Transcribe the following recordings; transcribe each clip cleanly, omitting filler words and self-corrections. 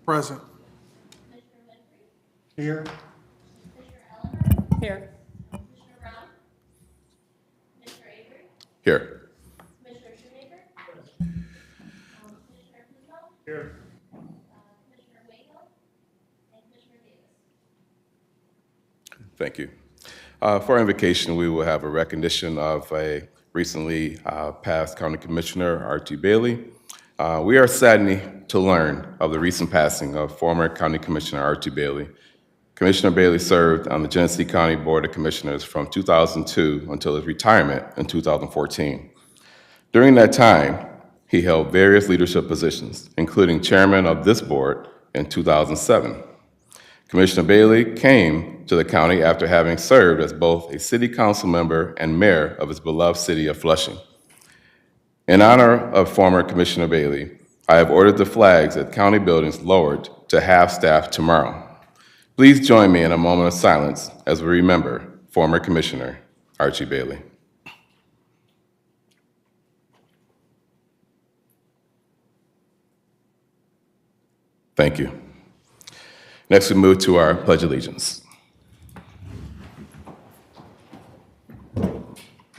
Present. Here. Here. Here. Here. Thank you. For our invocation, we will have a recognition of a recently passed County Commissioner, Archie Bailey. We are saddened to learn of the recent passing of former County Commissioner Archie Bailey. Commissioner Bailey served on the Genesee County Board of Commissioners from 2002 until his retirement in 2014. During that time, he held various leadership positions, including chairman of this board in 2007. Commissioner Bailey came to the county after having served as both a city council member and mayor of his beloved city of Flushing. In honor of former Commissioner Bailey, I have ordered the flags at county buildings lowered to half-staff tomorrow. Please join me in a moment of silence as we remember former Commissioner Archie Bailey. Thank you. Next, we move to our Pledge of Allegiance.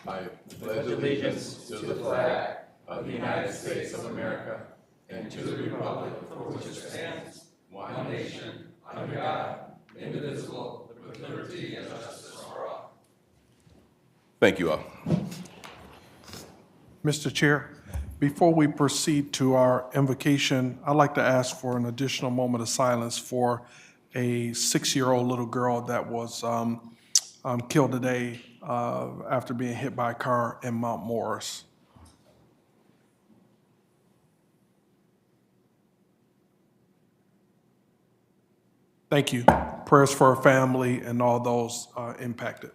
I pledge allegiance to the flag of the United States of America and to the republic for which it stands, one nation, under God, indivisible, with liberty and justice for all. Thank you all. Mr. Chair, before we proceed to our invocation, I'd like to ask for an additional moment of silence for a 6-year-old little girl that was killed today after being hit by a car in Mount Morris. Thank you. Prayers for her family and all those impacted.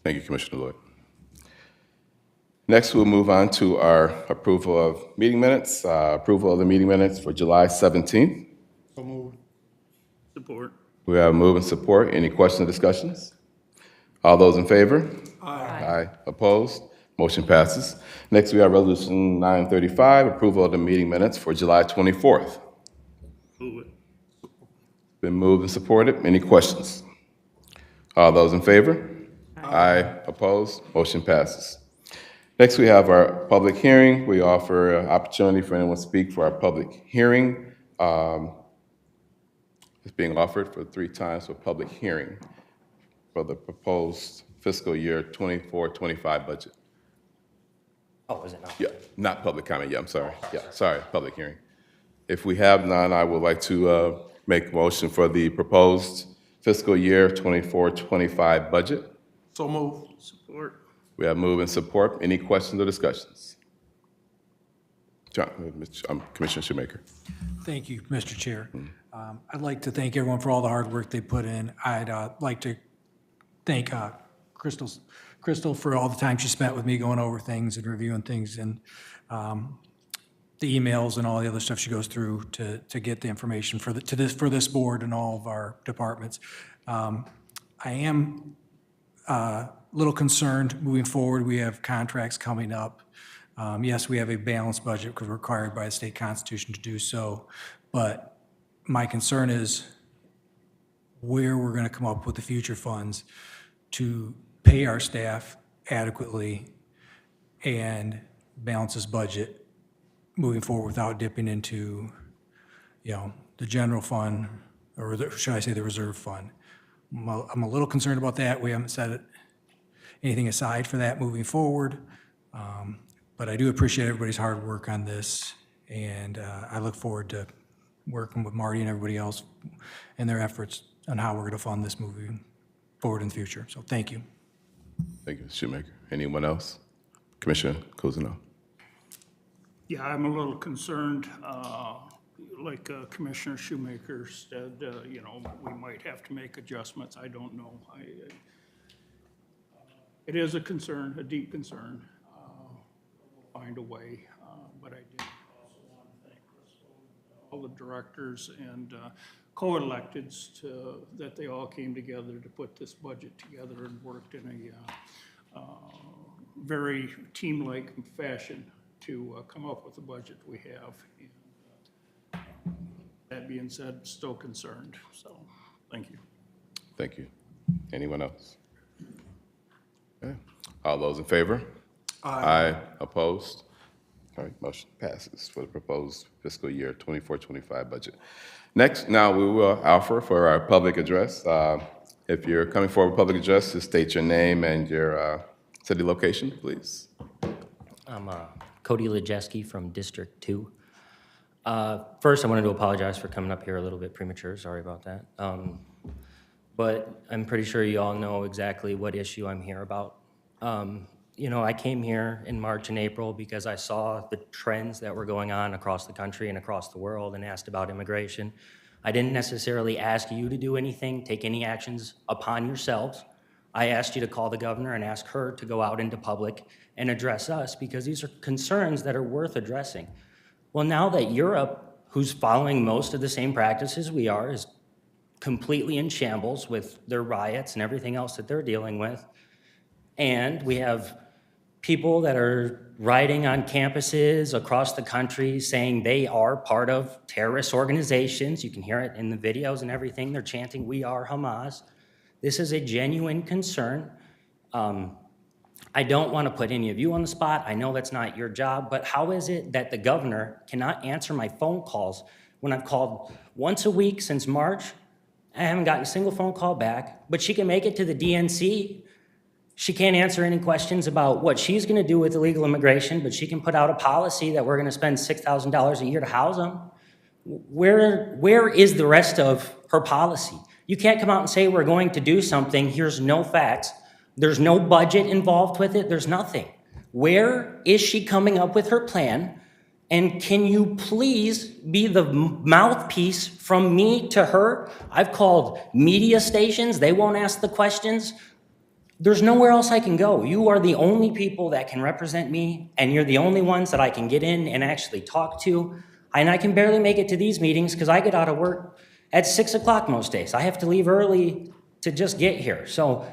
Thank you, Commissioner Lloyd. Next, we'll move on to our approval of meeting minutes. Approval of the meeting minutes for July 17th. So moved. Support. We have move and support. Any questions or discussions? All those in favor? Aye. Aye. Opposed? Motion passes. Next, we have Resolution 935, approval of the meeting minutes for July 24th. Move it. Been moved and supported. Any questions? All those in favor? Aye. Opposed? Motion passes. Next, we have our public hearing. We offer an opportunity for anyone to speak for our public hearing. It's being offered for 3 times for public hearing for the proposed fiscal year 24-25 budget. Oh, is it not? Yeah, not public comment. Yeah, I'm sorry. Yeah, sorry, public hearing. If we have none, I would like to make a motion for the proposed fiscal year 24-25 budget. So move. Support. We have move and support. Any questions or discussions? Commissioner Shoemaker. Thank you, Mr. Chair. I'd like to thank everyone for all the hard work they put in. I'd like to thank Crystal for all the time she spent with me going over things and reviewing things and the emails and all the other stuff she goes through to get the information for this board and all of our departments. I am a little concerned moving forward. We have contracts coming up. Yes, we have a balanced budget because we're required by the state constitution to do so, but my concern is where we're going to come up with the future funds to pay our staff adequately and balance this budget moving forward without dipping into, the general fund, or should I say the reserve fund. I'm a little concerned about that. We haven't set anything aside for that moving forward. But I do appreciate everybody's hard work on this, and I look forward to working with Marty and everybody else in their efforts on how we're going to fund this moving forward in the future. So thank you. Thank you, Mr. Shoemaker. Anyone else? Commissioner Cousineau. Yeah, I'm a little concerned, like Commissioner Shoemaker said, we might have to make adjustments. I don't know. It is a concern, a deep concern. We'll find a way, but I did also want to thank Crystal, all the directors and co-electeds that they all came together to put this budget together and worked in a very team-like fashion to come up with the budget we have. And, That being said, still concerned, so, thank you. Thank you. Anyone else? Okay. All those in favor? Aye. Opposed? All right, motion passes for the proposed fiscal year 24-25 budget. Next, now we will offer for our public address. If you're coming forward with public address, just state your name and your city location, please. I'm Cody Lejeski from District 2. First, I wanted to apologize for coming up here a little bit premature. Sorry about that. But I'm pretty sure you all know exactly what issue I'm here about. You know, I came here in March and April because I saw the trends that were going on across the country and across the world and asked about immigration. I didn't necessarily ask you to do anything, take any actions upon yourselves. I asked you to call the governor and ask her to go out into public and address us because these are concerns that are worth addressing. Well, now that Europe, who's following most of the same practices we are, is completely in shambles with their riots and everything else that they're dealing with, and we have people that are rioting on campuses across the country saying they are part of terrorist organizations. You can hear it in the videos and everything. They're chanting, "We are Hamas." This is a genuine concern. I don't want to put any of you on the spot. I know that's not your job, but how is it that the governor cannot answer my phone calls when I've called once a week since March? I haven't gotten a single phone call back, but she can make it to the DNC. She can't answer any questions about what she's going to do with illegal immigration, but she can put out a policy that we're going to spend $6,000 a year to house them. Where is the rest of her policy? You can't come out and say we're going to do something. Here's no facts. There's no budget involved with it. There's nothing. Where is she coming up with her plan? And can you please be the mouthpiece from me to her? I've called media stations. They won't ask the questions. There's nowhere else I can go. You are the only people that can represent me, and you're the only ones that I can get in and actually talk to. And I can barely make it to these meetings because I get out of work at 6 o'clock most days. I have to leave early to just get here. So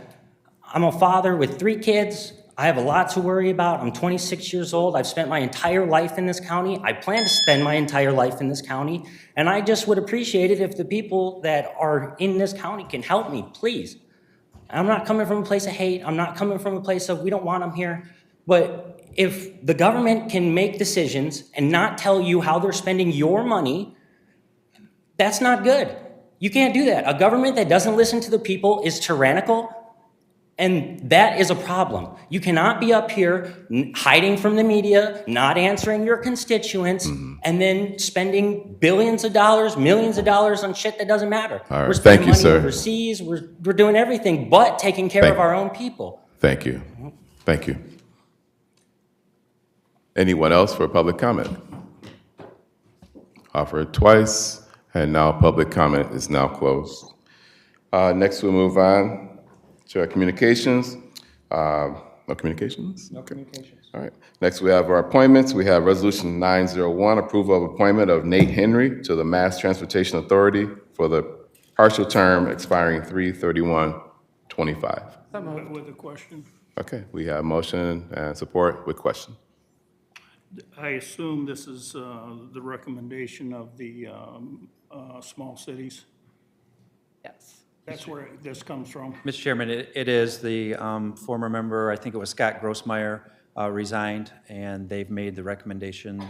I'm a father with 3 kids. I have a lot to worry about. I'm 26 years old. I've spent my entire life in this county. I plan to spend my entire life in this county. And I just would appreciate it if the people that are in this county can help me, please. I'm not coming from a place of hate. I'm not coming from a place of we don't want them here. But if the government can make decisions and not tell you how they're spending your money, that's not good. You can't do that. A government that doesn't listen to the people is tyrannical, and that is a problem. You cannot be up here hiding from the media, not answering your constituents, and then spending billions of dollars, millions of dollars on shit that doesn't matter. All right. We're spending Thank you, money sir. overseas. We're doing everything but taking care of our own people. Thank you. Thank you. Anyone else for public comment? Offered twice, and now public comment is now closed. Next, we'll move on to our communications. No communications? No communications. All right. Next, we have our appointments. We have Resolution 901, approval of appointment of Nate Henry to the Mass Transportation Authority for the partial term expiring 3/31/25. With a question, Okay, we have motion and support with question. I assume this is the recommendation of the small cities? Yes. That's where this comes from? Mr. Chairman, it is the former member, I think it was Scott Grossmeyer, resigned, and they've made the recommendation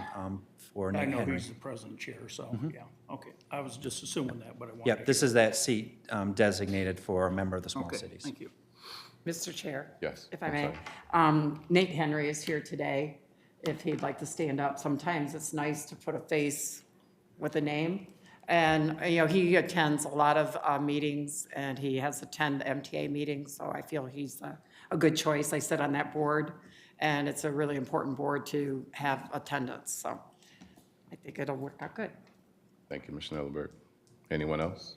for I Nate know Henry. he's the present chair, so, yeah, okay. I was just assuming that, but I wanted to. Yep, this is that seat designated for a member of the small Okay, cities. thank you. Mr. Chair? Yes, If I I'm may. sorry. Nate Henry is here today, if he'd like to stand up. Sometimes it's nice to put a face with a name. And, you know, he attends a lot of meetings, and he has attended MTA meetings, so I feel he's a good choice. I sit on that board, and it's a really important board to have attendance, so I think it'll work out good. Thank you, Commissioner Ellenberg. Anyone else?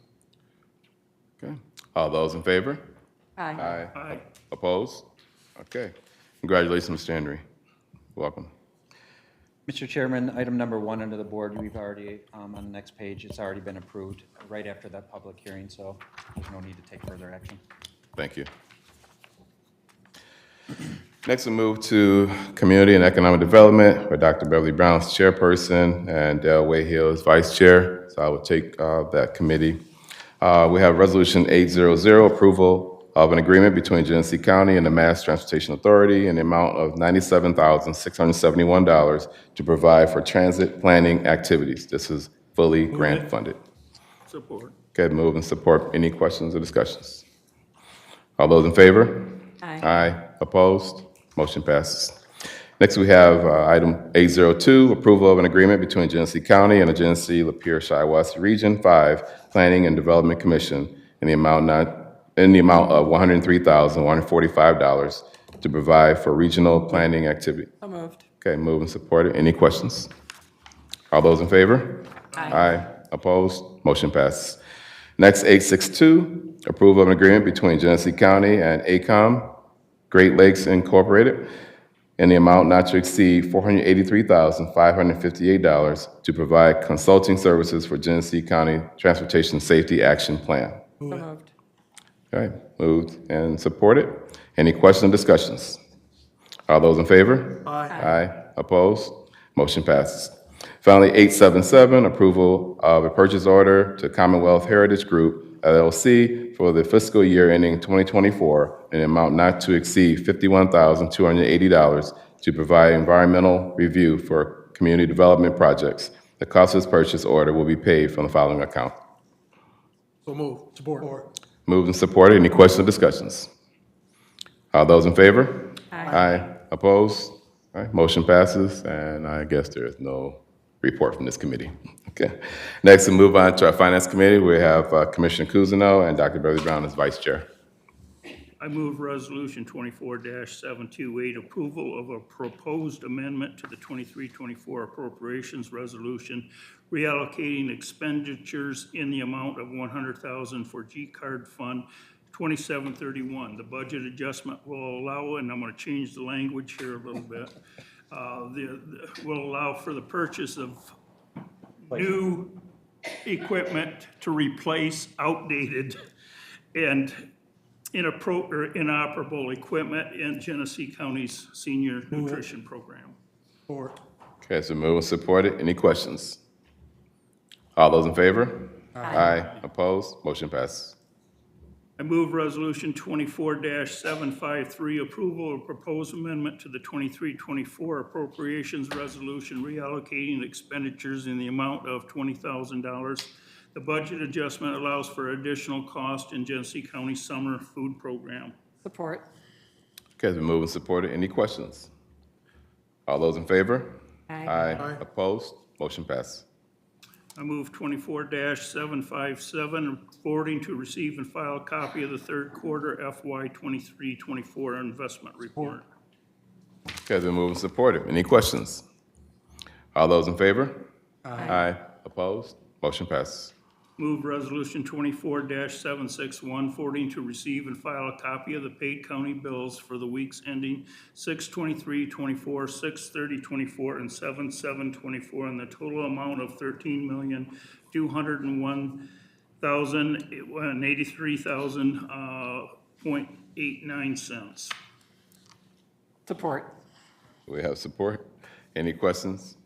Okay, all those in favor? Aye. Aye. Aye. Opposed? Okay. Congratulations, Mr. Henry. Welcome. Mr. Chairman, item number 1 under the board, we've already, on the next page, it's already been approved right after that public hearing, so there's no need to take further action. Thank you. Next, we move to Community and Economic Development, where Dr. Beverly Brown is chairperson and Dale Wayhill is vice chair. So I will take that committee. We have Resolution 800, approval of an agreement between Genesee County and the Mass Transportation Authority in the amount of $97,671 to provide for transit planning activities. This is fully grant funded. Support. Okay, move and support. Any questions or discussions? All those in favor? Aye. Aye. Opposed? Motion passes. Next, we have item 802, approval of an agreement between Genesee County and the Genesee Lapeer Shiawassee Region 5 Planning and Development Commission in the amount of $103,145 to provide for regional planning activity. So moved. Okay, move and support it. Any questions? All those in favor? Aye. Opposed? Motion passes. Next, 862, approval of an agreement between Genesee County and ACOM Great Lakes Incorporated in the amount not to exceed $483,558 to provide consulting services for Genesee County Transportation Safety Action Plan. So moved. Okay, moved and supported. Any questions or discussions? All those in favor? Aye. Opposed? Motion passes. Finally, 877, approval of a purchase order to Commonwealth Heritage Group, LLC, for the fiscal year ending 2024 in an amount not to exceed $51,280 to provide environmental review for community development projects. The cost of this purchase order will be paid from the following account. So moved. Support. Moved and supported. Any questions or discussions? All those in favor? Aye. Opposed? All right, motion passes, and I guess there is no report from this committee. Okay. Next, we move on to our Finance Committee. We have Commissioner Cousineau and Dr. Beverly Brown as Vice Chair. I move Resolution 24-728, approval of a proposed amendment to the 23-24 Appropriations Resolution, reallocating expenditures in the amount of $100,000 for G-Card Fund 2731. The budget adjustment will allow, and I'm going to change the language here a little bit, will allow for the purchase of new equipment to replace outdated and inoperable equipment in Genesee County's senior nutrition program. Okay, so move and supported. Any questions? All those in favor? Aye. Opposed? Motion passes. I move Resolution 24-753, approval of proposed amendment to the 23-24 Appropriations Resolution, reallocating expenditures in the amount of $20,000. The budget adjustment allows for additional cost in Genesee County summer food program. Support. Okay, so move and supported. Any questions? All those in favor? Aye. Opposed? Motion passes. I move 24-757, forwarding to receive and file a copy of the third quarter FY 23-24 investment report. Okay, so move and supported. Any questions? All those in favor? Aye. Opposed? Motion passes. Move Resolution 24-761, forwarding to receive and file a copy of the paid county bills for the weeks ending 6/23/24, 6/30/24, and 7/7/24 in the total amount of $13,201,083,000.89. Support. We have support. Any questions?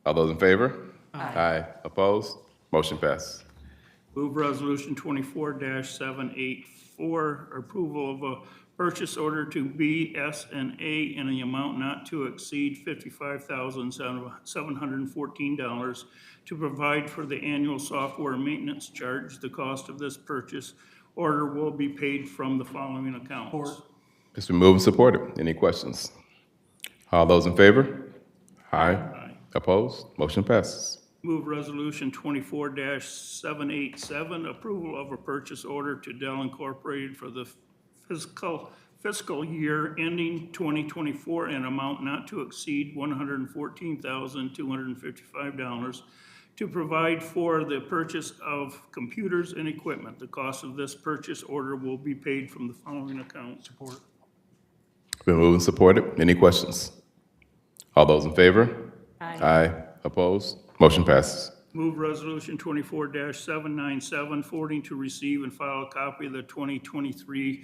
All those in favor? Aye. Opposed? Motion passes. Move Resolution 24-784, approval of a purchase order to BS&A in the amount not to exceed $55,714 to provide for the annual software maintenance charge. The cost of this purchase order will be paid from the following accounts. It's been moved and supported. Any questions? All those in favor? Aye. Opposed? Motion passes. Move Resolution 24-787, approval of a purchase order to Dell Incorporated for the fiscal year ending 2024 in amount not to exceed $114,255 to provide for the purchase of computers and equipment. The cost of this purchase order will be paid from the following accounts. Support. Been moved and supported. Any questions? All those in favor? Aye. Opposed? Motion passes. Move Resolution 24-797, forwarding to receive and file a copy of the 2023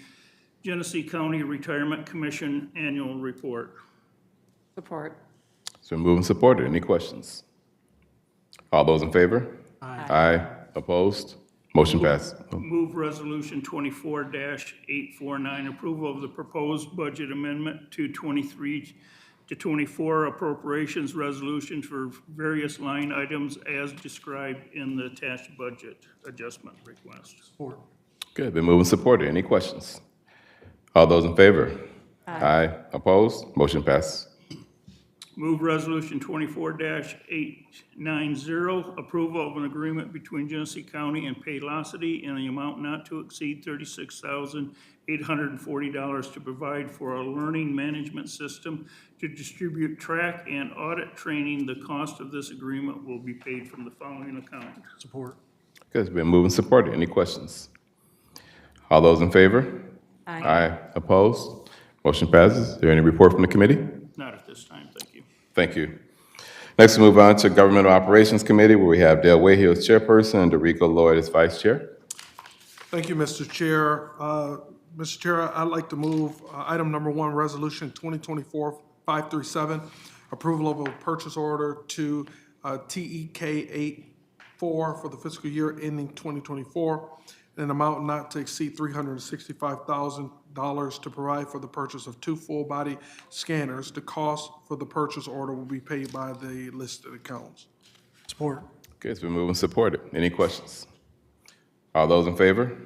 Genesee County Retirement Commission Annual Report. Support. It's been moved and supported. Any questions? All those in favor? Aye. Opposed? Motion passed. Move Resolution 24-849, approval of the proposed budget amendment to 23 to 24 appropriations resolution for various line items as described in the attached budget adjustment request. Support. Good. Been moved and supported. Any questions? All those in favor? Aye. Opposed? Motion passes. Move Resolution 24-890, approval of an agreement between Genesee County and Paylocity in the amount not to exceed $36,840 to provide for a learning management system to distribute track and audit training. The cost of this agreement will be paid from the following account. Support. Good. It's been moved and supported. Any questions? All those in favor? Aye. Opposed? Motion passes. Is there any report from the committee? Not at this time, thank you. Thank you. Next, we move on to Governmental Operations Committee, where we have Dale Wayhill as chairperson and Dorico Lloyd as vice chair. Thank you, Mr. Chair. Mr. Chair, I'd like to move item number 1, Resolution 2024-537, approval of a purchase order to TEK 84 for the fiscal year ending 2024, in an amount not to exceed $365,000 to provide for the purchase of 2 full-body scanners. The cost for the purchase order will be paid by the listed accounts. Support. Okay, it's been moved and supported. Any questions? All those in favor?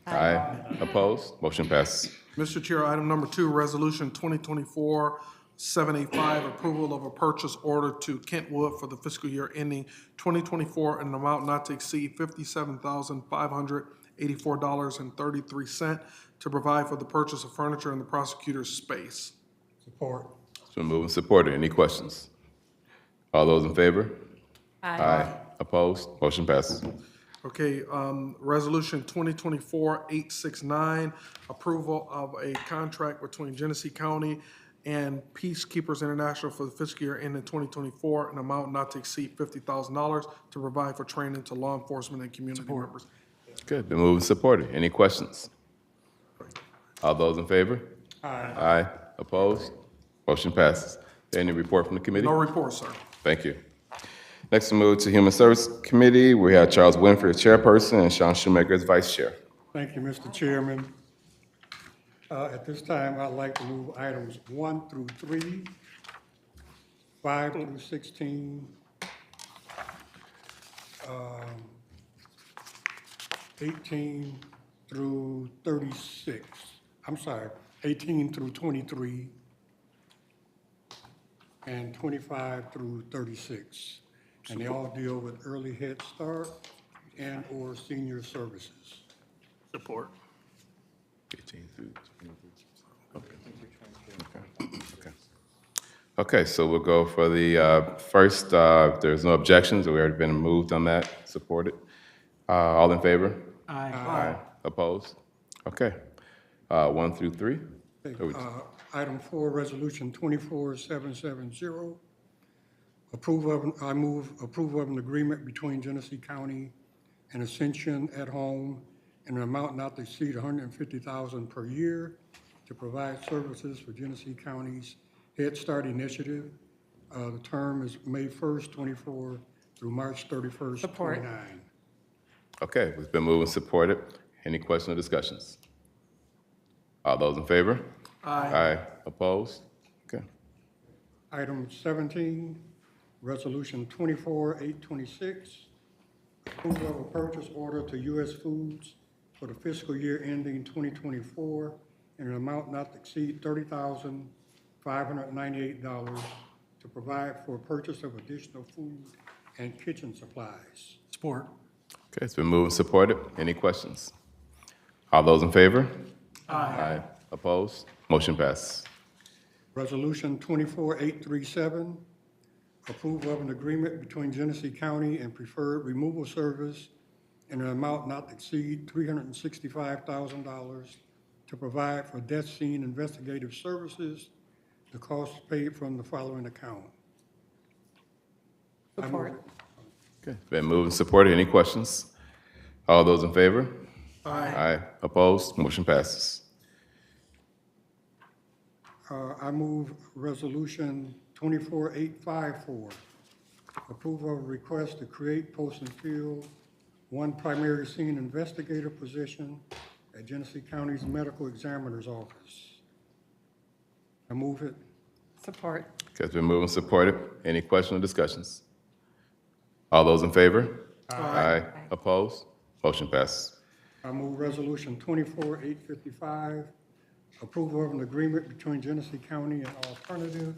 Aye. Opposed? Motion passes. Mr. Chair, item number 2, Resolution 2024-785, approval of a purchase order to Kentwood for the fiscal year ending 2024 in an amount not to exceed $57,584.33 to provide for the purchase of furniture in the prosecutor's space. Support. It's been moved and supported. Any questions? All those in favor? Aye. Opposed? Motion passes. Okay, Resolution 2024-869, approval of a contract between Genesee County and Peacekeepers International for the fiscal year ending 2024, an amount not to exceed $50,000 to provide for training to law enforcement and community members. Good. Been moved and supported. Any questions? All those in favor? Aye. Opposed? Motion passes. Any report from the committee? No report, sir. Thank you. Next, we move to Human Service Committee. We have Charles Winfrey as chairperson and Sean Shoemaker as vice chair. Thank you, Mr. Chairman. At this time, I'd like to move items 1 through 3, 5 through 16, 18 through 36. I'm sorry, 18 through 23, and 25 through 36. And they all deal with early Head Start and/or senior services. Support. 18 through 23. Okay. Okay, so we'll go for the first, if there's no objections, we already been moved on that, supported. All in favor? Aye. Opposed? Okay. 1 through 3? Item 4, Resolution 24770. I move approval of an agreement between Genesee County and Ascension at Home in an amount not to exceed $150,000 per year to provide services for Genesee County's Head Start initiative. The term is May 1st, 24 through March 31st, Support. 29. Okay, it's been moved and supported. Any questions or discussions? All those in favor? Aye. Opposed? Okay. Item 17, Resolution 24826, approval of a purchase order to U.S. Foods for the fiscal year ending 2024 in an amount not to exceed $30,598 to provide for purchase of additional food and kitchen supplies. Support. Okay, it's been moved and supported. Any questions? All those in favor? Aye. Opposed? Motion passes. Resolution 24837, approval of an agreement between Genesee County and Preferred Removal Service in an amount not to exceed $365,000 to provide for death scene investigative services. The cost is paid from the following account. Support. Okay, it's been moved and supported. Any questions? All those in favor? Aye. Opposed? Motion passes. I move Resolution 24854, approval of request to create, post, and fill one primary scene investigator position at Genesee County's Medical Examiner's Office. I move it. Support. Okay, it's been moved and supported. Any questions or discussions? All those in favor? Aye. Opposed? Motion passes. I move Resolution 24855, approval of an agreement between Genesee County and Alternative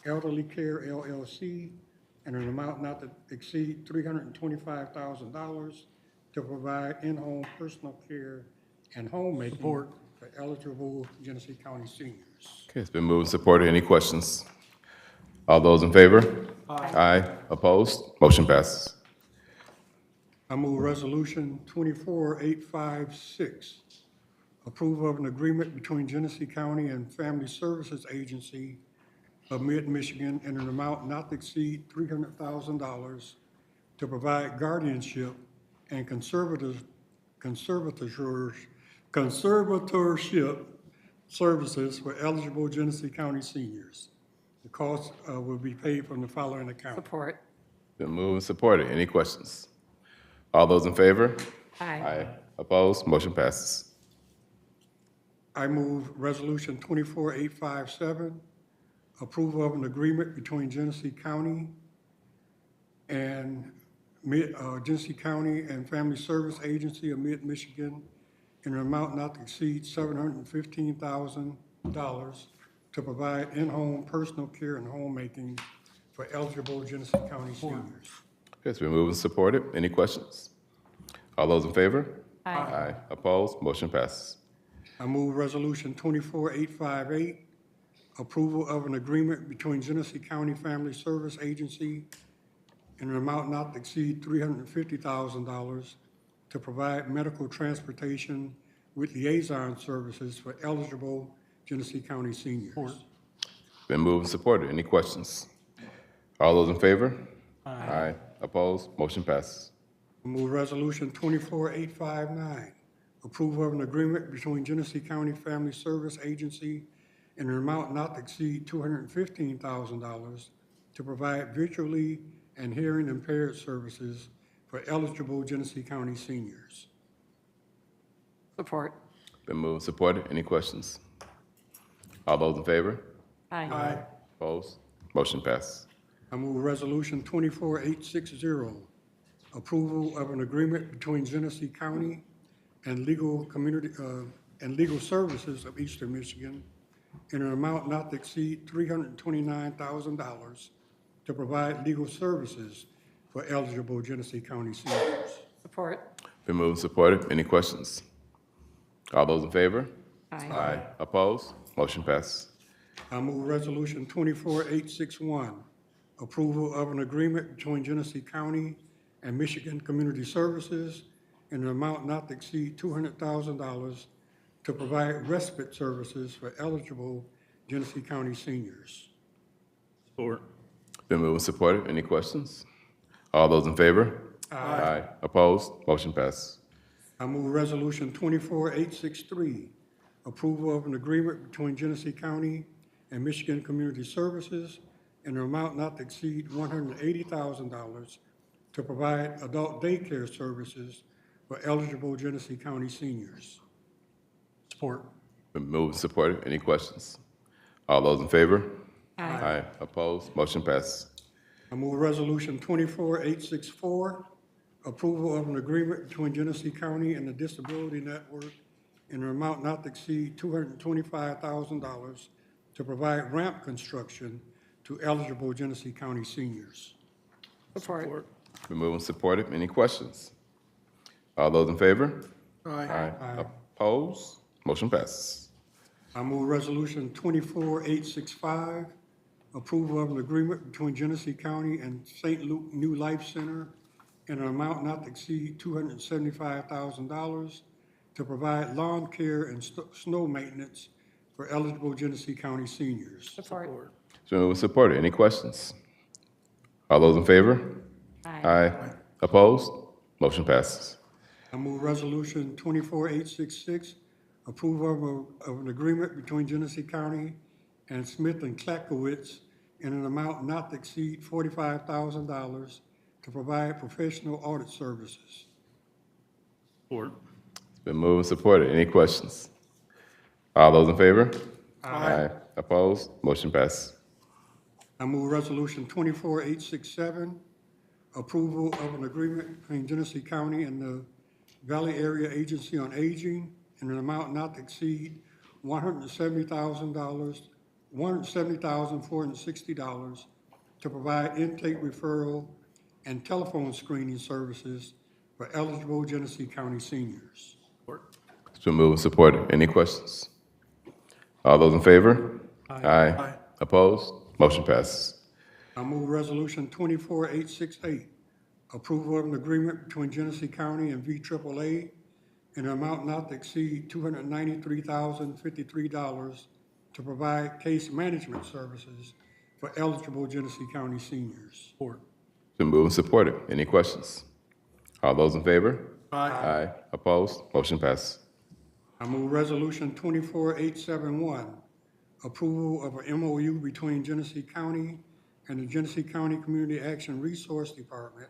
Elderly Care LLC in an amount not to exceed $325,000 to provide in-home personal care and homemaking for eligible Genesee County seniors. Okay, it's been moved and supported. Any questions? All those in favor? Aye. Opposed? Motion passes. I move Resolution 24856, approval of an agreement between Genesee County and Family Services Agency of Mid-Michigan in an amount not to exceed $300,000 to provide guardianship and conservatorship services for eligible Genesee County seniors. The cost will be paid from the following account. Support. Been moved and supported. Any questions? All those in favor? Aye. Opposed? Motion passes. I move Resolution 24857, approval of an agreement between Genesee County and Family Service Agency of Mid-Michigan in an amount not to exceed $715,000 to provide in-home personal care and homemaking for eligible Genesee County seniors. Okay, it's been moved and supported. Any questions? All those in favor? Aye. Opposed? Motion passes. I move Resolution 24858, approval of an agreement between Genesee County Family Service Agency in an amount not to exceed $350,000 to provide medical transportation with liaison services for eligible Genesee County seniors. Been moved and supported. Any questions? All those in favor? Aye. Opposed? Motion passes. I move Resolution 24859, approval of an agreement between Genesee County Family Service Agency in an amount not to exceed $215,000 to provide visually and hearing impaired services for eligible Genesee County seniors. Support. Been moved and supported. Any questions? All those in favor? Aye. Opposed? Motion passes. I move Resolution 24860, approval of an agreement between Genesee County and Legal Services of Eastern Michigan in an amount not to exceed $329,000 to provide legal services for eligible Genesee County seniors. Support. Been moved and supported. Any questions? All those in favor? Aye. Opposed? Motion passes. I move Resolution 24861, approval of an agreement between Genesee County and Michigan Community Services in an amount not to exceed $200,000 to provide respite services for eligible Genesee County seniors. Support. Been moved and supported. Any questions? All those in favor? Aye. Opposed? Motion passes. I move Resolution 24863, approval of an agreement between Genesee County and Michigan Community Services in an amount not to exceed $180,000 to provide adult daycare services for eligible Genesee County seniors. Support. Been moved and supported. Any questions? All those in favor? Aye. Opposed? Motion passes. I move Resolution 24864, approval of an agreement between Genesee County and the Disability Network in an amount not to exceed $225,000 to provide ramp construction to eligible Genesee County seniors. Support. Been moved and supported. Any questions? All those in favor? Aye. Opposed? Motion passes. I move Resolution 24865, approval of an agreement between Genesee County and St. Luke New Life Center in an amount not to exceed $275,000 to provide lawn care and snow maintenance for eligible Genesee County seniors. Support. Been moved and supported. Any questions? All those in favor? Aye. Opposed? Motion passes. I move Resolution 24866, approval of an agreement between Genesee County and Smith and Klakowitz in an amount not to exceed $45,000 to provide professional audit services. Support. It's been moved and supported. Any questions? All those in favor? Aye. Opposed? Motion passes. I move Resolution 24867, approval of an agreement between Genesee County and the Valley Area Agency on Aging in an amount not to exceed $170,460 to provide intake referral and telephone screening services for eligible Genesee County seniors. It's been moved and supported. Any questions? All those in favor? Aye. Opposed? Motion passes. I move Resolution 24868, approval of an agreement between Genesee County and VAAA in an amount not to exceed $293,053 to provide case management services for eligible Genesee County seniors. It's been moved and supported. Any questions? All those in favor? Aye. Opposed? Motion passes. I move Resolution 24871, approval of an MOU between Genesee County and the Genesee County Community Action Resource Department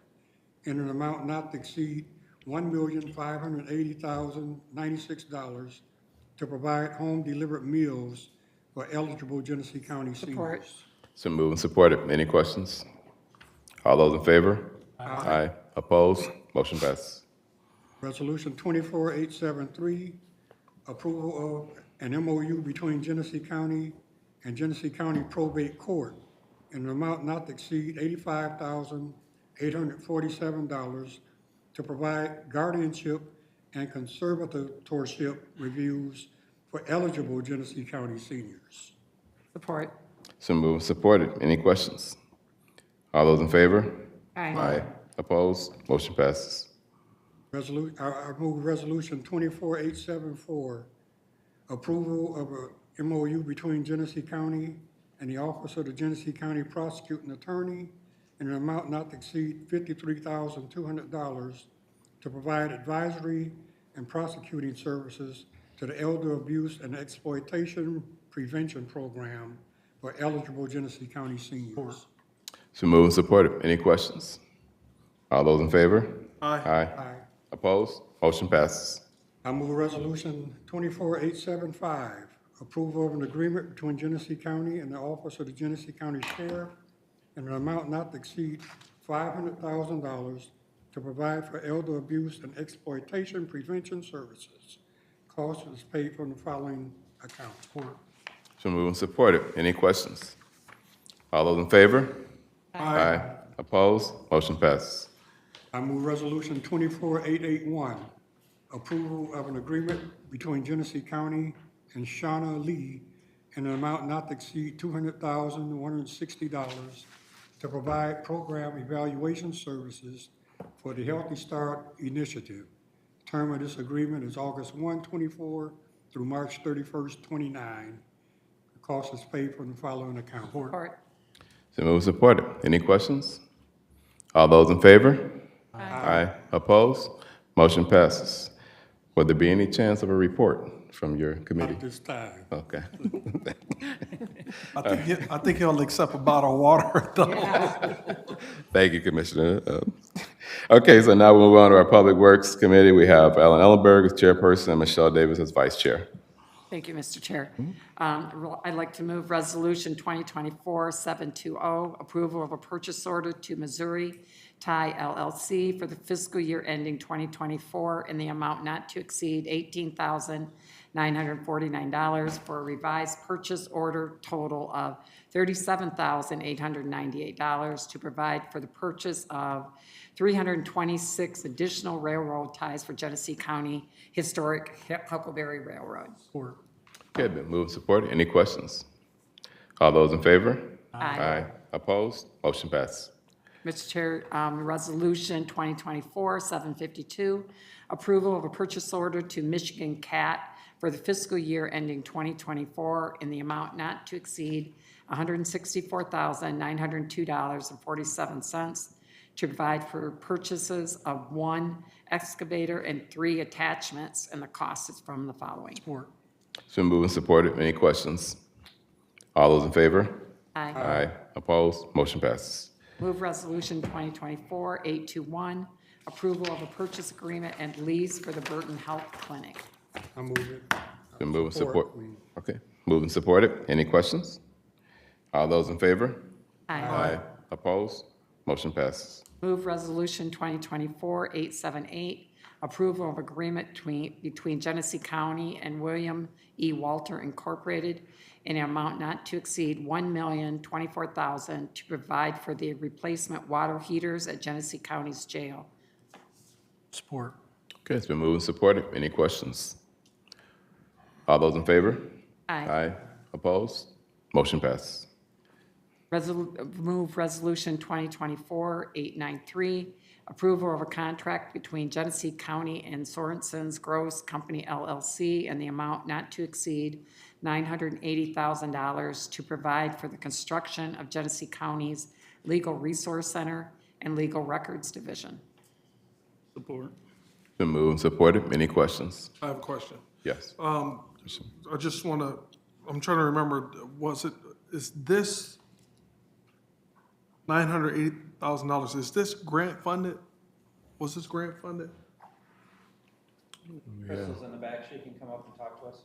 in an amount not to exceed $1,580,096 to provide home-delivered meals for eligible Genesee County Support. seniors. It's been moved and supported. Any questions? All those in favor? Aye. Opposed? Motion passes. Resolution 24873, approval of an MOU between Genesee County and Genesee County Probate Court in an amount not to exceed $85,847 to provide guardianship and conservatorship reviews for eligible Genesee County seniors. Support. It's been moved and supported. Any questions? All those in favor? Aye. Opposed? Motion passes. I move Resolution 24874, approval of a MOU between Genesee County and the Office of the Genesee County Prosecuting Attorney in an amount not to exceed $53,200 to provide advisory and prosecuting services to the Elder Abuse and Exploitation Prevention Program for eligible Genesee County seniors. It's been moved and supported. Any questions? All those in favor? Aye. Aye. Opposed? Motion passes. I move Resolution 24875, approval of an agreement between Genesee County and the Office of the Genesee County Sheriff in an amount not to exceed $500,000 to provide for elder abuse and exploitation prevention services. Cost is paid from the following account. It's been moved and supported. Any questions? All those in favor? Aye. Opposed? Motion passes. I move Resolution 24881, approval of an agreement between Genesee County and Shauna Lee in an amount not to exceed $200,160 to provide program evaluation services for the Healthy Start Initiative. Term of this agreement is August 1, 24 through March 31st, 29. The cost is paid from the following account. Support. It's been moved and supported. Any questions? All those in favor? Aye. Opposed? Motion passes. Will there be any chance of a report from your committee? At this time. Okay. I think he'll accept a bottle of water, though. Thank you, Commissioner. Okay, so now we'll move on to our Public Works Committee. We have Alan Ellenberg as chairperson and Michelle Davis as vice chair. Thank you, Mr. Chair. I'd like to move Resolution 2024-720, approval of a purchase order to Missouri Tie LLC for the fiscal year ending 2024 in the amount not to exceed $18,949 for a revised purchase order total of $37,898 to provide for the purchase of 326 additional railroad ties for Genesee County Historic Huckleberry Railroad. Okay, been moved and supported. Any questions? All those in favor? Aye. Opposed? Motion passes. Mr. Chair, Resolution 2024-752, approval of a purchase order to Michigan Cat for the fiscal year ending 2024 in the amount not to exceed $164,902.47 to provide for purchases of 1 excavator and 3 attachments, and the cost is from the following. It's been moved and supported. Any questions? All those in favor? Aye. Aye. Opposed? Motion passes. Move Resolution 2024-821, approval of a purchase agreement and lease for the Burton Health Clinic. I move it. Been moved and Support, support. please. Okay, moved and supported. Any questions? All those in favor? Aye. Opposed? Motion passes. Move Resolution 2024-878, approval of agreement between Genesee County and William E. Walter Incorporated in an amount not to exceed $1,024,000 to provide for the replacement water heaters at Genesee County's jail. Support. Okay, it's been moved and supported. Any questions? All those in favor? Aye. Opposed? Motion passes. Move Resolution 2024-893, approval of a contract between Genesee County and Sorensen's Gross Company LLC in the amount not to exceed $980,000 to provide for the construction of Genesee County's Legal Resource Center and Legal Records Division. Support. Been moved and supported. Any questions? I have a question. Yes. I just want to, I'm trying to remember, is this $980,000, is this grant funded? Was this grant funded? Crystal's in the back, she can come up and talk to us.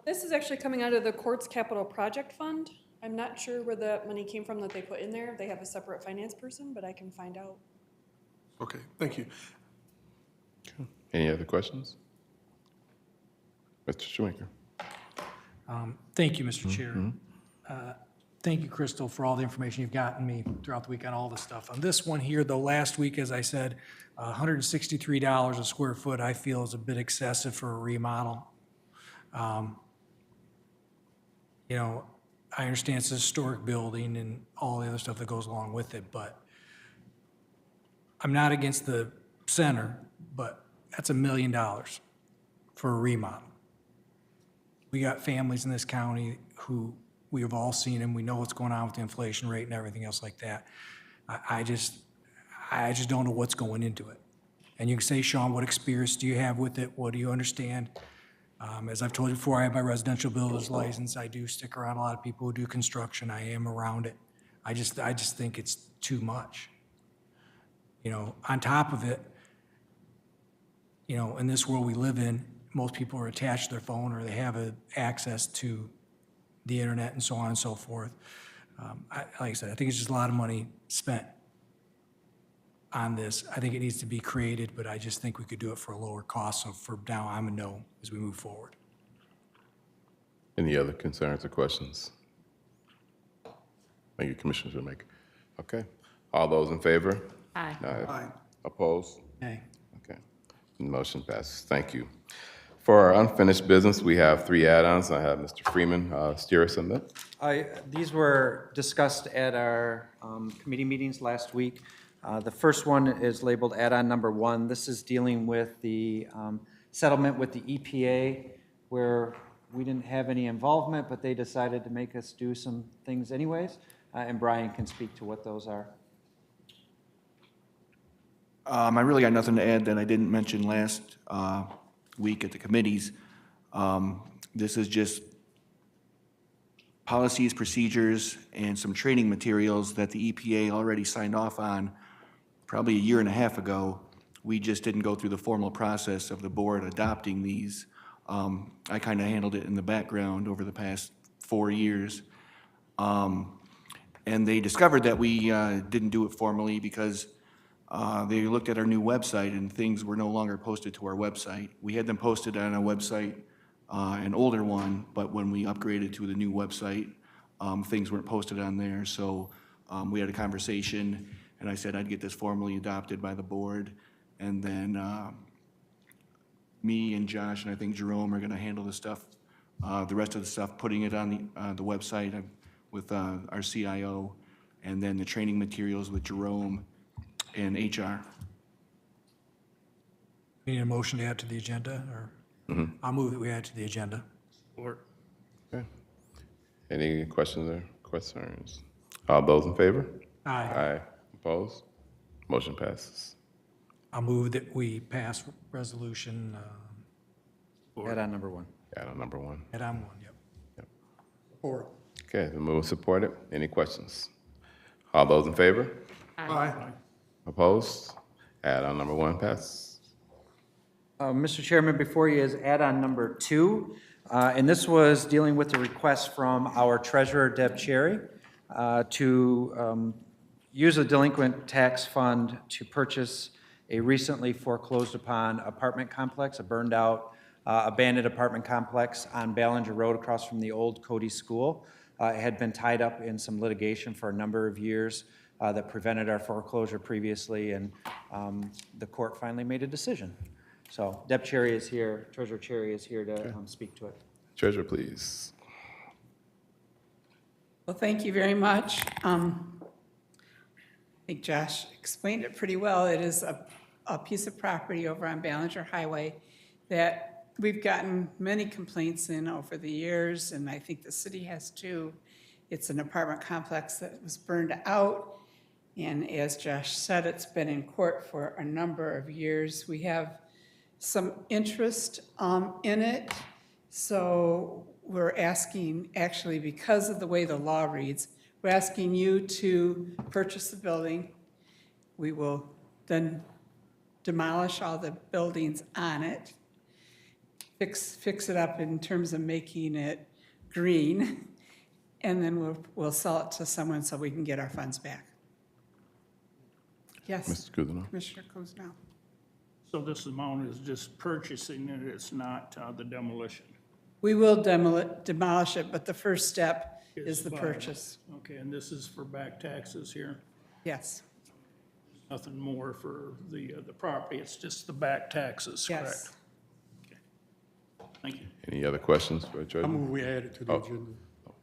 This is actually coming out of the Courts Capital Project Fund. I'm not sure where the money came from that they put in there. They have a separate finance person, but I can find out. Okay, thank you. Any other questions? Mr. Shoemaker. Thank you, Mr. Chair. Thank you, Crystal, for all the information you've gotten me throughout the week on all this stuff. On this one here, though, last week, as I said, $163 a square foot, I feel is a bit excessive for a remodel. You know, I understand it's a historic building and all the other stuff that goes along with it, but I'm not against the center, but that's $1 million for a remodel. We got families in this county who, we have all seen them, we know what's going on with the inflation rate and everything else like that. I just don't know what's going into it. And you can say, Sean, what experience do you have with it? What do you understand? As I've told you before, I have my residential builder's license. I do stick around a lot of people who do construction. I am around it. I just think it's too much. You know, on top of it, you know, in this world we live in, most people are attached to their phone or they have access to the internet and so on and so forth. Like I said, I think it's just a lot of money spent on this. I think it needs to be created, but I just think we could do it for a lower cost. So for now, I'm a no as we move forward. Any other concerns or questions? Thank you, Commissioner Shoemaker. Okay. All those in favor? Aye. Aye. Opposed? Okay. Okay. Motion passes. Thank you. For our unfinished business, we have 3 add-ons. I have Mr. Freeman steer us in that. These were discussed at our committee meetings last week. The first one is labeled add-on number 1. This is dealing with the settlement with the EPA, where we didn't have any involvement, but they decided to make us do some things anyways. And Brian can speak to what those are. I really got nothing to add that I didn't mention last week at the committees. This is just policies, procedures, and some training materials that the EPA already signed off on probably a year and a half ago. We just didn't go through the formal process of the board adopting these. I kind of handled it in the background over the past 4 years. And they discovered that we didn't do it formally because they looked at our new website and things were no longer posted to our website. We had them posted on a website, an older one, but when we upgraded to the new website, things weren't posted on there. So we had a conversation and I said I'd get this formally adopted by the board. And then me and Josh and I think Jerome are gonna handle the stuff, the rest of the stuff, putting it on the website with our CIO, and then the training materials with Jerome and HR. We need a motion to add to the agenda, or I'll move that we add to the agenda. Support. Okay. Any questions or Questions? All those in favor? Aye. Aye. Opposed? Motion passes. I'll move that we pass resolution, Add-on number 1. Add-on number 1. add-on 1, yep. Support. Okay, the move is supported. Any questions? All those in favor? Aye. Opposed? Add-on number 1 passes. Mr. Chairman, before you is add-on number 2, and this was dealing with the request from our treasurer, Deb Cherry, to use a delinquent tax fund to purchase a recently foreclosed upon apartment complex, a burned-out, abandoned apartment complex on Ballinger Road across from the old Cody School. It had been tied up in some litigation for a number of years that prevented our foreclosure previously, and the court finally made a decision. So Deb Cherry is here, Treasurer Cherry is here to speak to it. Treasurer, please. Well, thank you very much. I think Josh explained it pretty well. It is a piece of property over on Ballinger Highway that we've gotten many complaints in over the years, and I think the city has too. It's an apartment complex that was burned out, and as Josh said, it's been in court for a number of years. We have some interest in it, so we're asking, actually, because of the way the law reads, we're asking you to purchase the building. We will then demolish all the buildings on it, fix it up in terms of making it green, and then we'll sell it to someone so we can get our funds back. Yes, Mr. Kuzma. Commissioner Kuzma. So this amount is just purchasing it, it's not the demolition? We will demolish it, but the first step is the buying it. purchase. Okay, and this is for back taxes here? Yes, Nothing more for the property, it's just the back taxes, correct? yes. Thank you. Any other questions for I Treasurer? move we add it to the agenda.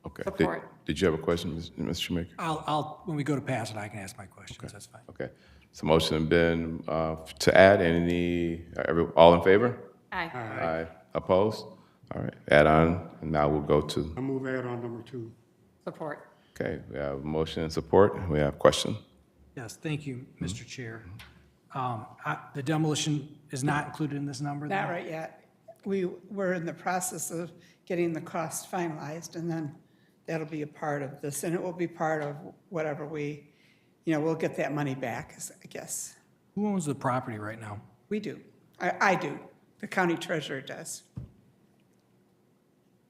Okay. Support. Did you have a question, Mr. Shoemaker? When we go to pass it, I can ask my questions, that's fine. Okay. So motion been to add. All in favor? Aye. Aye. Opposed? All right, add on, and now we'll go to, I move add-on number 2. Support. okay, we have motion and support. We have question. Yes, thank you, Mr. Chair. The demolition is not included in this number? Not then? right yet. We're in the process of getting the cost finalized, and then that'll be a part of this, and it will be part of whatever we'll get that money back, I guess. Who owns the property right now? We do. I do. The county treasurer does.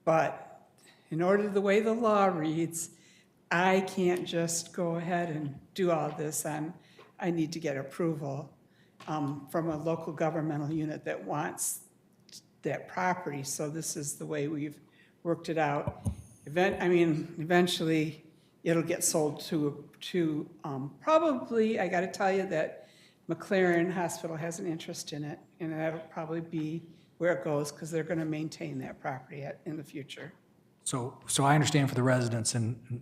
But in order to the way the law reads, I can't just go ahead and do all this. I need to get approval from a local governmental unit that wants that property. So this is the way we've worked it out. Eventually, it'll get sold to probably, I got to tell you that McLaren Hospital has an interest in it, and that'll probably be where it goes, because they're going to maintain that property in the future. So I understand for the residents, in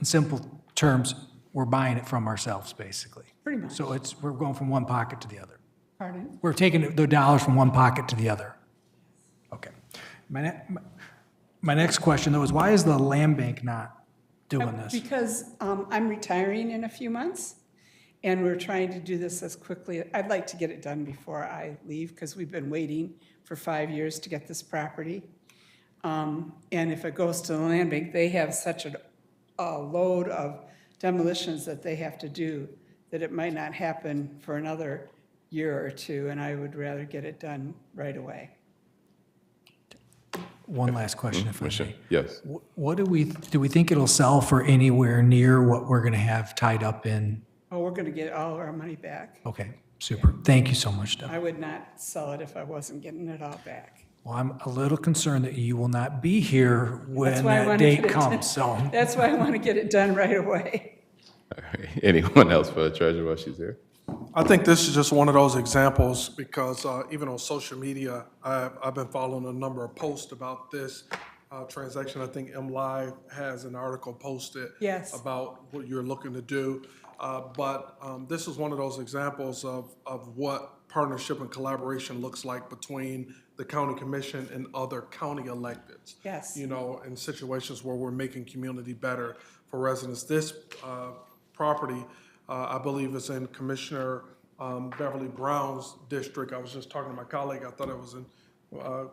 simple terms, we're buying it from ourselves, basically. Pretty much. So we're going from one pocket to the other. Pardon? We're taking the dollars from one pocket to the other. Okay. My next question, though, is why is the land bank not doing this? Because I'm retiring in a few months, and we're trying to do this as quickly. I'd like to get it done before I leave, because we've been waiting for 5 years to get this property. And if it goes to the land bank, they have such a load of demolitions that they have to do that it might not happen for another year or two, and I would rather get it done right away. One last question, if I Commissioner, may. yes. What do we think it'll sell for anywhere near what we're going to have tied up in? Oh, we're going to get all of our money back. Okay, super. Thank you so much, Deb. I would not sell it if I wasn't getting it all back. Well, I'm a little concerned that you will not be here That's when why I that want to get date it done. comes, so. That's why I want to get it done right away. All right. Anyone else for the treasurer while she's here? I think this is just one of those examples because even on social media, I've been following a number of posts about this transaction. I think MLive has an article posted Yes. about what you're looking to do. But this is one of those examples of what partnership and collaboration looks like between the county commission and other county electeds. Yes. You know, in situations where we're making community better for residents. This property, I believe, is in Commissioner Beverly Brown's district. I was just talking to my colleague. I thought it was in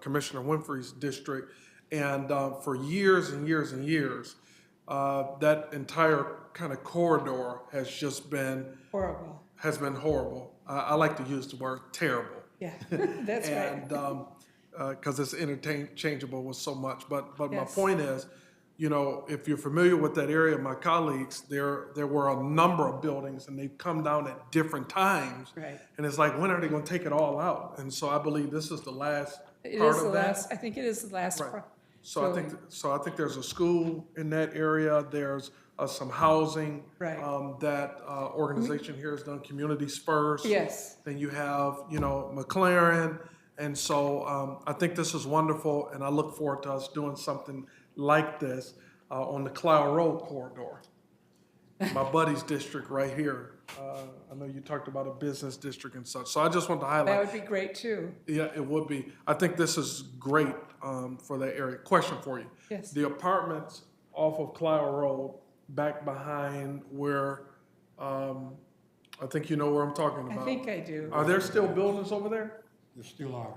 Commissioner Winfrey's district. And for years and years and years, that entire kind of corridor has just been Horrible. horrible. I like to use the word terrible. Yeah, that's right. And because it's interchangeable with so much. But my Yes. point is, you know, if you're familiar with that area, my colleagues, there were a number of buildings, and they've come down at different times. Right. And it's like, when are they going to take it all out? And so I believe this is the last It part is the of that. last, I think it is the last. Right. pro- So I think there's a school in that area. There's some housing. Right. That organization here has done, Communities First. Yes. Then you have, you know, McLaren. And so I think this is wonderful, and I look forward to us doing something like this on the Cloud Road corridor. My buddy's district right here. I know you talked about a business district and such. So I just want to highlight. That would be great too. Yeah, it would be. I think this is great for that area. Question for you. Yes. The apartments off of Cloud Road, back behind where, I think you know where I'm talking I about. think I do. Are there still buildings over there? There still are.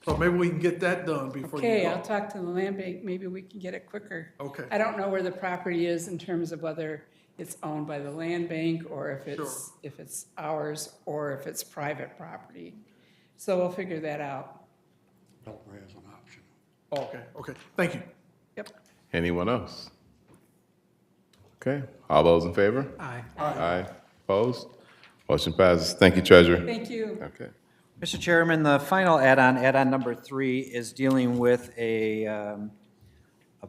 So maybe we can get that done before you Okay, go. I'll talk to the land bank, maybe we can get it quicker. Okay. I don't know where the property is in terms of whether it's owned by the land bank or if it's ours or if it's private property. So we'll figure that out. Developer has an option. Okay. Thank you. Yep. Anyone else? Okay, all those in favor? Aye. Aye. Opposed? Motion passes. Thank you, Treasurer. Thank you. Okay. Mr. Chairman, the final add-on number 3, is dealing with a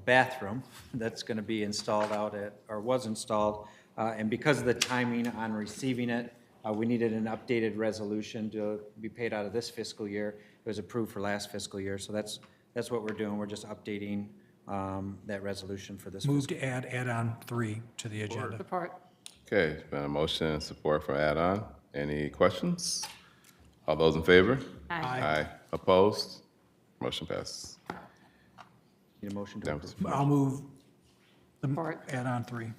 bathroom that's going to be installed out at, or was installed. And because of the timing on receiving it, we needed an updated resolution to be paid out of this fiscal year. It was approved for last fiscal year, so that's what we're doing. We're just updating that resolution for this. Move to add add-on 3 to the agenda. Support. Okay, it's been a motion and support for add-on. Any questions? All those in favor? Aye. Aye. Opposed? Motion passes. Need a motion to That approve. was- I'll move the Support. add-on 3.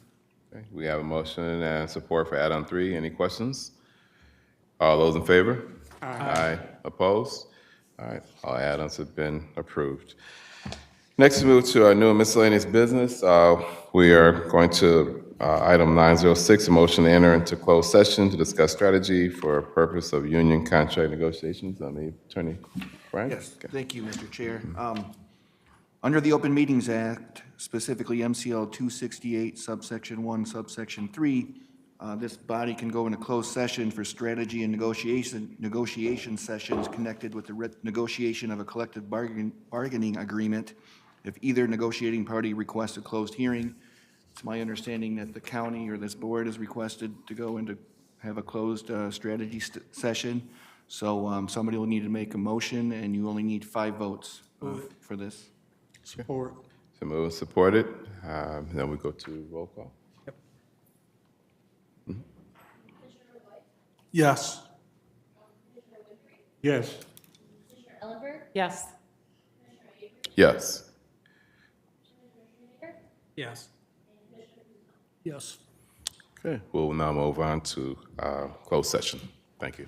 Okay, we have a motion and support for add-on 3. Any questions? All those in favor? Aye. Opposed? All right, all add-ons have been approved. Next, we move to our new and miscellaneous business. We are going to item 906, a motion to enter into closed session to discuss strategy for purpose of union contract negotiations. Attorney Frank? Yes, Okay. thank you, Mr. Chair. Under the Open Meetings Act, specifically MCL 268 subsection 1 subsection 3, this body can go into closed session for strategy and negotiation sessions connected with the negotiation of a collective bargaining agreement if either negotiating party requests a closed hearing. It's my understanding that the county or this board is requested to go into, have a closed strategy session. So somebody will need to make a motion, and you only need 5 votes for this. Support. So move and support it. Then we go to roll call. Yes. Yes. Yes. Yes. Yes. Yes. Okay, we'll now move on to closed session. Thank you.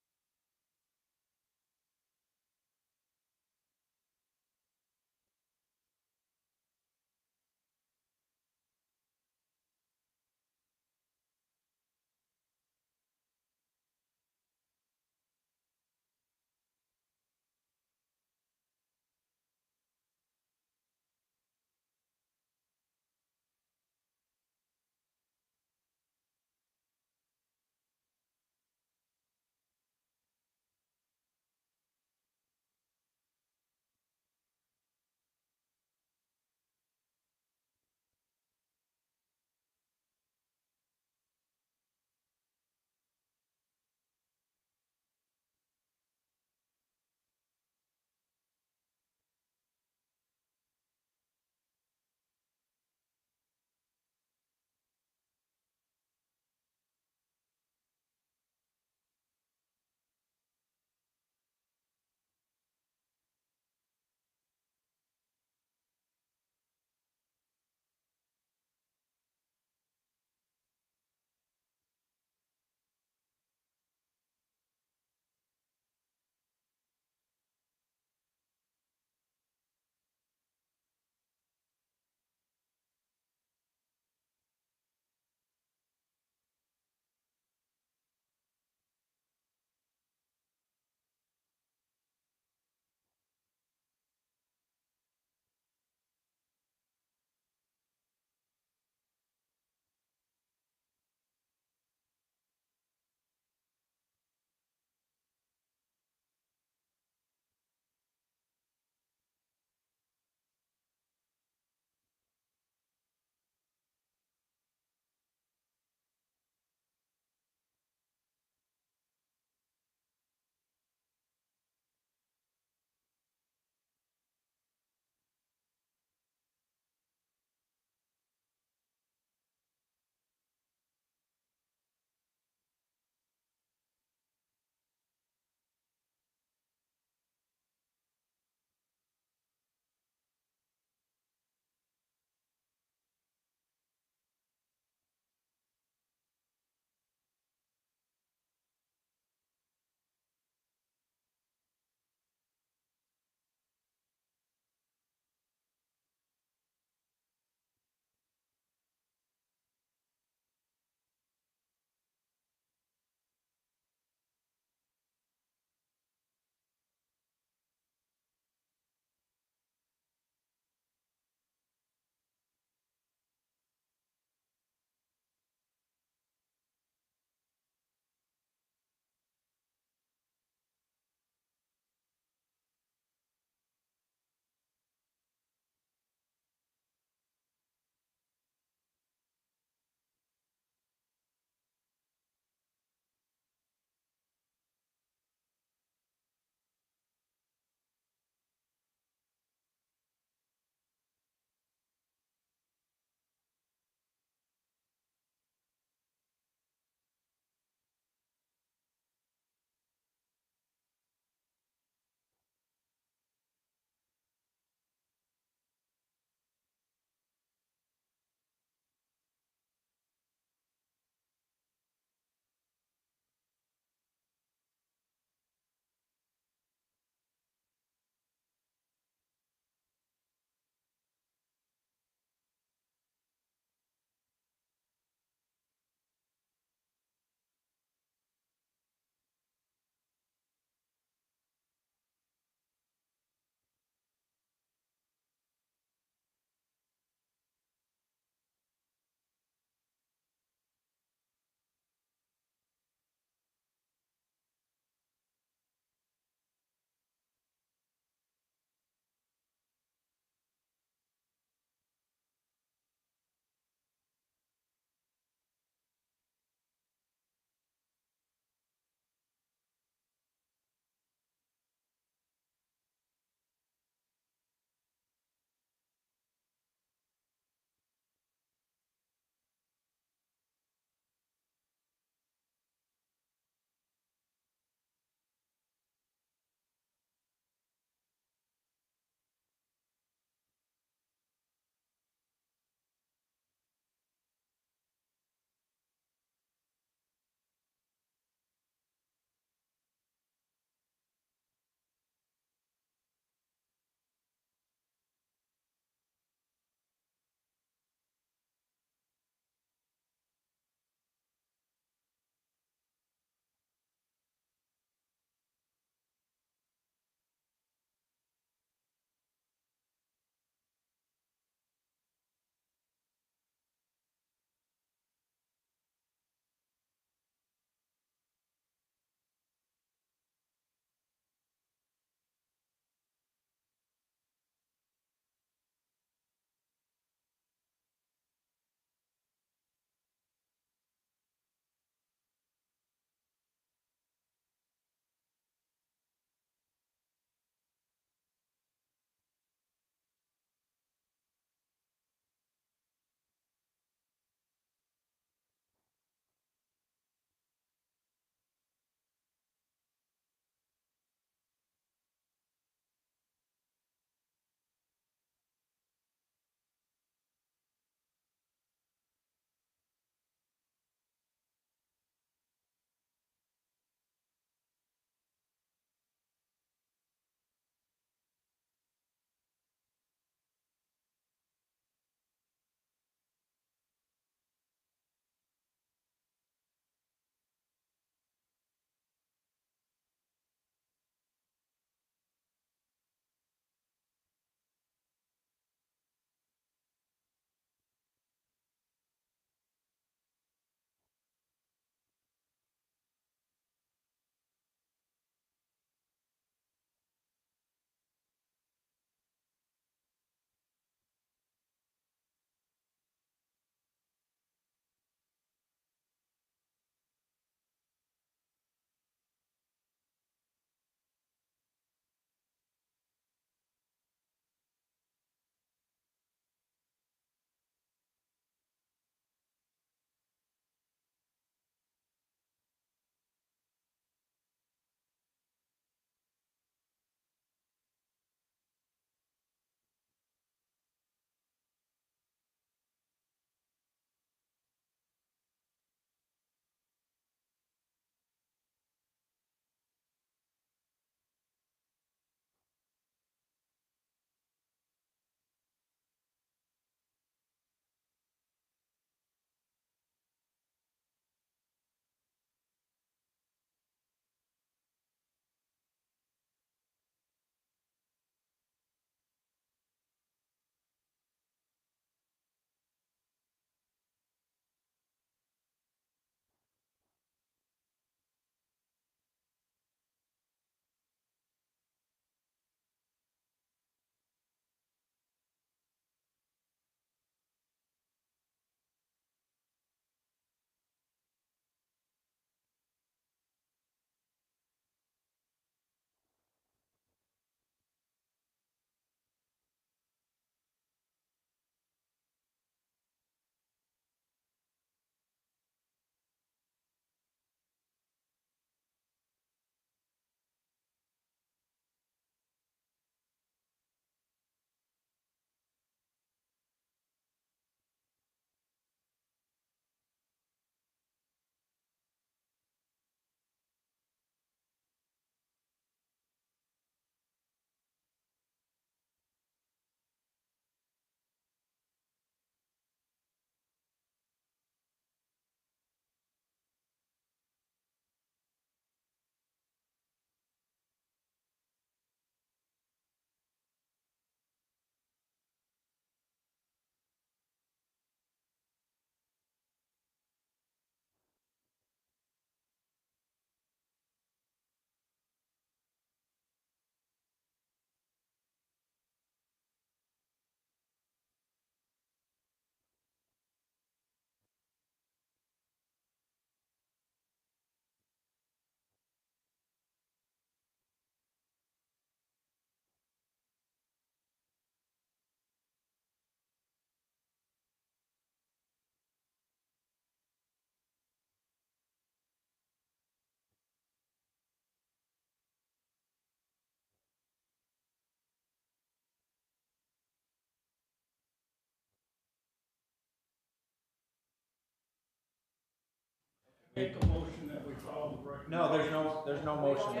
Make a motion that we follow the recommendation. No, there's no motion.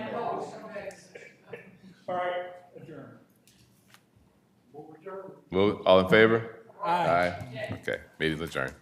All right, adjourn. All in favor? Aye. Okay, meeting's adjourned.